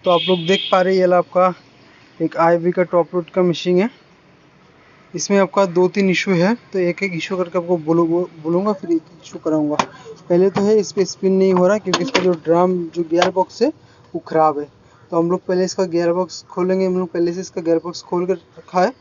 तो आप लोग देख पा रहे हैं ये आपका एक आईवी का टॉप लोड का मशीन है। इसमें आपका 2-3 इशू है, तो एक एक इशू करके आपको बोलूँगा, फिर एक इशू कराऊंगा। पहले तो है इस पर स्पिन नहीं हो रहा क्योंकि इसका जो ड्रम जो गियर बॉक्स है वो ख़राब है। तो हम लोग पहले इसका गियर बॉक्स खोलेंगे। हम लोग पहले से इसका गियर बॉक्स खोल कर रखा है,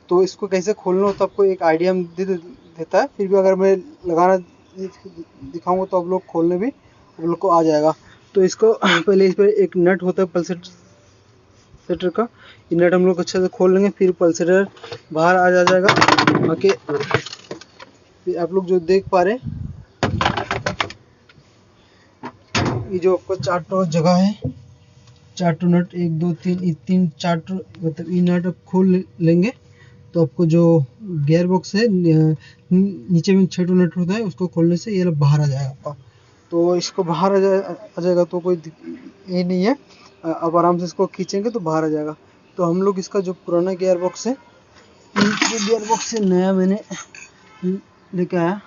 तो इसको कैसे खोलना हो तो आपको एक आइडिया देता है। फिर भी अगर मैं लगाना दिखाऊंगा तो आप लोग खोलने भी आप लोग को आ जाएगा। तो इसको पहले इस पर एक नट होता है पल्सेटर का, ये नट हम लोग अच्छे से खोल लेंगे, फिर पल्सेटर बाहर आ जाएगा। बाकी फिर आप लोग जो देख पा रहे हैं ये जो आपका 4 जगह है, 4 नट, 1 2 3, ये 3-4 मतलब ये नट आप खोल लेंगे तो आपको जो गियर बॉक्स है नीचे में 6 नट होता है, उसको खोलने से ये बाहर आ जाएगा आपका। तो इसको बाहर आ जाएगा तो कोई ये नहीं है, अब आराम से इसको खींचेंगे तो बाहर आ जाएगा। तो हम लोग इसका जो पुराना गियर बॉक्स है, ये गियर बॉक्स से नया मैंने लेके आया,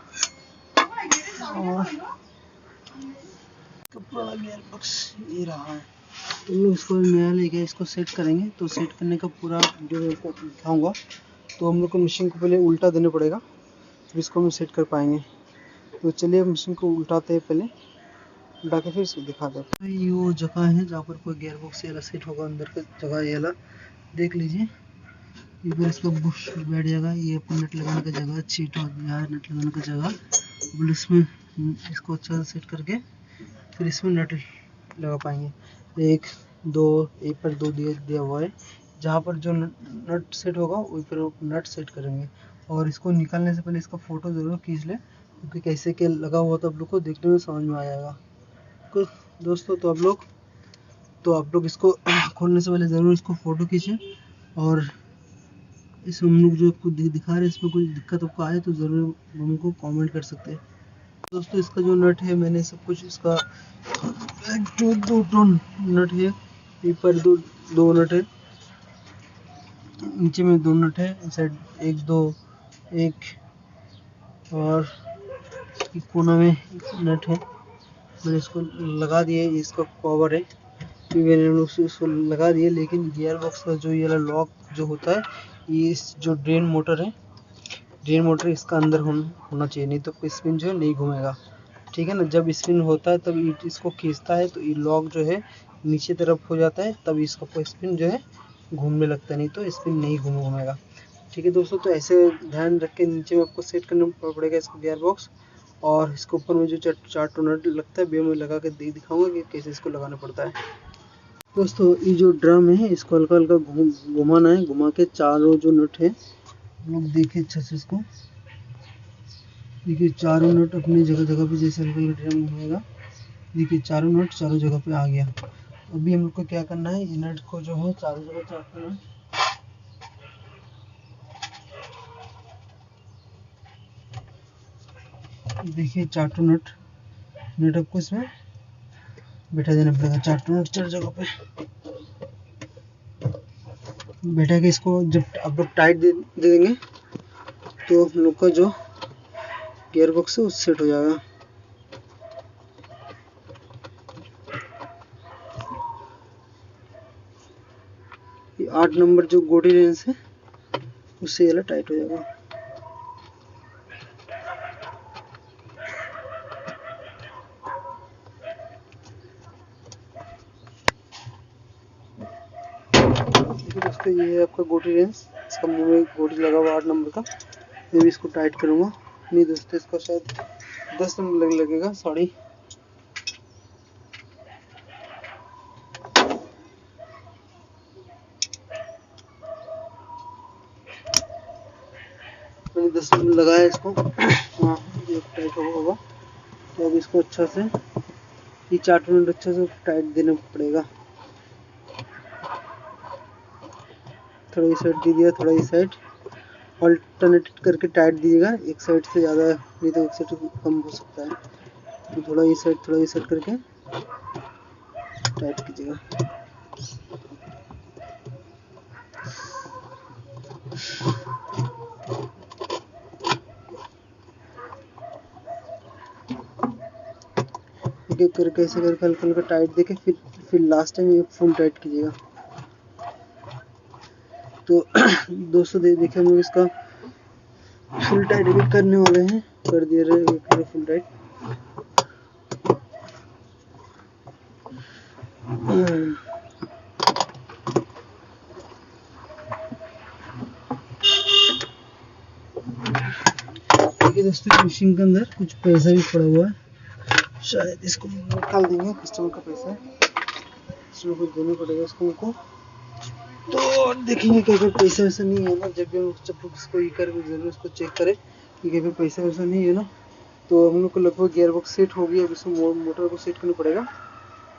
और तो पुराना गियर बॉक्स ये रहा है। तो हम लोग इसको नया लेके इसको सेट करेंगे। तो सेट करने का पूरा वीडियो दिखाऊंगा। तो हम लोग को मशीन को पहले उल्टा देना पड़ेगा, फिर इसको हम सेट कर पाएंगे। तो चलिए मशीन को उल्टाते हैं, पहले उल्टा के फिर इसको दिखाते हैं। ये वो जगह है जहाँ पर कोई गियर बॉक्स ये सेट होगा, अंदर का जगह ये वाला देख लीजिए। ये फिर इसको बुश बैठ जाएगा, ये नट लगाने का जगह, सीट हो गया नट लगाने का जगह। इसमें इसको अच्छा से सेट करके फिर इसमें नट लगा पाएंगे। 1 2 एक पर 2 दिया हुआ है, जहाँ पर जो नट सेट होगा वहीं पर नट सेट करेंगे। और इसको निकालने से पहले इसका फ़ोटो ज़रूर खींच ले, क्योंकि कैसे क्या लगा हुआ तो आप लोग को देखने में समझ में आ जाएगा। कुछ दोस्तों, तो आप लोग इसको खोलने से पहले ज़रूर इसको फ़ोटो खींचें, और इस हम लोग जो आपको दिखा रहे हैं इसमें कोई दिक्कत आपको आए तो ज़रूर हमको कमेंट कर सकते हैं। दोस्तों, इसका जो नट है मैंने सब कुछ इसका 2 नट है, ऊपर दो नट है, नीचे में 2 नट है, इस साइड 1 2 एक, और इस कोना में नट है। मैंने इसको लगा दिए, इसका कवर है, मैंने उसको लगा दिए। लेकिन गियर बॉक्स का जो ये लॉक जो होता है, ये इस जो ड्रेन मोटर इसका अंदर होना चाहिए, नहीं तो स्पिन जो है नहीं घूमेगा। ठीक है ना, जब स्पिन होता है तब इसको खींचता है तो ये लॉक जो है नीचे तरफ हो जाता है, तब इसका स्पिन जो है घूमने लगता है, नहीं तो स्पिन नहीं घूमेगा। ठीक है दोस्तों, तो ऐसे ध्यान रख के नीचे में आपको सेट करना पड़ेगा इसको गियर बॉक्स। और इसके ऊपर में जो 4 नट लगता है वे मैं लगा के दिखाऊंगा कि कैसे इसको लगाना पड़ता है। दोस्तों, ये जो ड्रम है इसको हल्का हल्का घुमाना है, घुमा के चारों जो नट है लोग देखिए अच्छे से इसको, देखिए चारों नट अपनी जगह जगह पे जैसे हल्का हल्का ड्रम घुमाएगा, देखिए चारों नट चारों जगह पे आ गया। अभी हम लोग को क्या करना है, ये नट को जो है चारों जगह चाटना है। देखिए चारों नट आपको इसमें बैठा देना पड़ेगा, चारों नट चार जगह पे बैठा के इसको जब आप लोग टाइट दे देंगे तो हम लोग का जो गियर बॉक्स है वो सेट हो जाएगा। ये 8 नंबर जो गोटी रेंज है उससे ये टाइट हो जाएगा। दोस्तों, ये है आपका गोटी रेंज, इसका मुंह में गोटी लगा हुआ 8 नंबर का। मैं भी इसको टाइट करूँगा। नहीं दोस्तों, इसका शायद 10 नंबर लगेगा, सॉरी। मैंने 10 नंबर लगाया इसको। हाँ, ये टाइट होगा। तो अब इसको अच्छा से ये 4 मिनट अच्छे से टाइट देना पड़ेगा। थोड़ा इस साइड दे दिया, थोड़ा इस साइड, अल्टरनेट करके टाइट दीजिएगा, एक साइड से ज़्यादा नहीं तो एक साइड कम हो सकता है। तो थोड़ा इस साइड करके टाइट कीजिएगा। एक एक करके ऐसे करके हल्का हल्का टाइट देके फिर लास्ट टाइम ये फुल टाइट कीजिएगा। तो दोस्तों देखिए हम लोग इसका फुल टाइट भी करने वाले हैं, कर दिए रहे पूरा फुल टाइट। देखिए दोस्तों मशीन के अंदर कुछ पैसा भी पड़ा हुआ है, शायद इसको निकाल देंगे, कस्टमर का पैसा है, इसमें कुछ देना पड़ेगा इसको हमको। तो देखेंगे कहीं पर पैसा वैसा नहीं है ना, जब इसको ये करके जरूर इसको चेक करें कि कहीं पर पैसा वैसा नहीं है ना। तो हम लोग को लगभग गियर बॉक्स सेट हो गया, अब इसको मोटर को सेट करना पड़ेगा।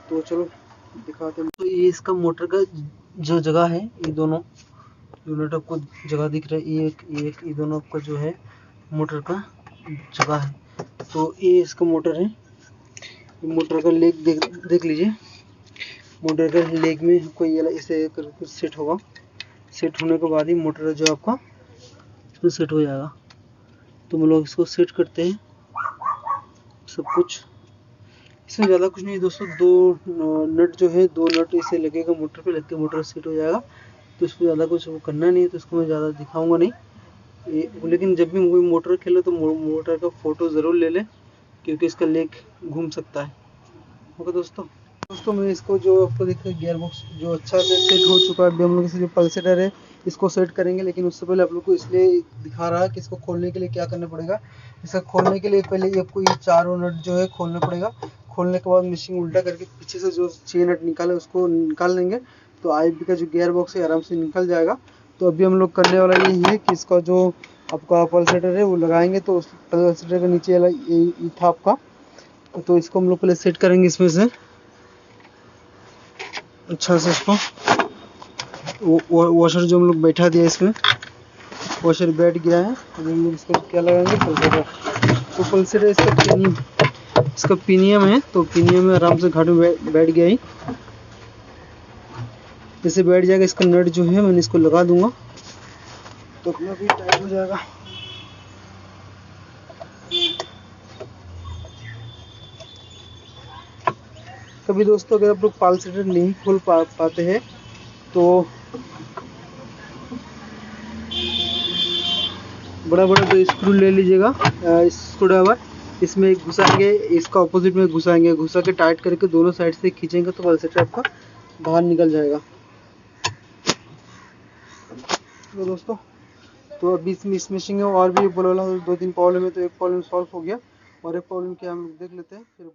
तो चलो दिखाते हैं। तो ये इसका मोटर का जो जगह है, ये दोनों यूनिट आपको जगह दिख रहा है, ये दोनों आपका जो है मोटर का जगह है। तो ये इसका मोटर है, मोटर का लेग देख लीजिए। मोटर का लेग में आपको ये इसे करके सेट होगा, सेट होने के बाद ही मोटर जो आपका इसमें सेट हो जाएगा। तो हम लोग इसको सेट करते हैं सब कुछ। इसमें ज़्यादा कुछ नहीं दोस्तों, दो नट जो है, दो नट इसे लगेगा मोटर पे, लग के मोटर सेट हो जाएगा। तो इसको ज़्यादा कुछ वो करना नहीं है, तो इसको मैं ज़्यादा दिखाऊंगा नहीं लेकिन जब भी कोई मोटर खेले तो मोटर का फ़ोटो ज़रूर ले लें, क्योंकि इसका लेग घूम सकता है। ओके दोस्तों मैं इसको जो आपको दिख रहा है गियर बॉक्स जो अच्छा से सेट हो चुका है। अभी हम लोग इसे जो पल्सेटर है इसको सेट करेंगे, लेकिन उससे पहले आप लोग को इसलिए दिखा रहा है कि इसको खोलने के लिए क्या करना पड़ेगा। इसका खोलने के लिए पहले आपको ये चारों नट जो है खोलना पड़ेगा। खोलने के बाद मशीन उल्टा करके पीछे से जो 6 नट निकाले उसको निकाल लेंगे, तो IB का जो गियर बॉक्स है आराम से निकल जाएगा। तो अभी हम लोग करने वाला ये है कि इसका जो आपका पल्सेटर है वो लगाएंगे। तो उस पल्सेटर के नीचे वाला ये था आपका, तो इसको हम लोग पहले सेट करेंगे इसमें से अच्छा से। इसको वॉशर जो हम लोग बैठा दिया, इसमें वॉशर बैठ गया है। अब हम लोग इसको क्या लगाएंगे, पल्सेटर। तो पल्सेटर इसका पिनियम है, तो पिनियम में आराम से घाट में बैठ गया ही, जैसे बैठ जाएगा। इसका नट जो है मैंने इसको लगा दूंगा, तो अपना भी टाइट हो जाएगा। कभी दोस्तों अगर आप लोग पल्सेटर नहीं खोल पाते हैं तो बड़ा बड़ा जो स्क्रू ले लीजिएगा, स्क्रू ड्राइवर, इसमें घुसाएंगे, इसका ऑपोजिट में घुसाएंगे, घुसा के टाइट करके दोनों साइड से खींचेंगे तो पल्सेटर आपका बाहर निकल जाएगा। तो दोस्तों तो अभी इस मशीन में और भी बोला 2-3 प्रॉब्लम है, तो एक प्रॉब्लम सॉल्व हो गया और एक प्रॉब्लम क्या हम लोग देख लेते हैं फिर।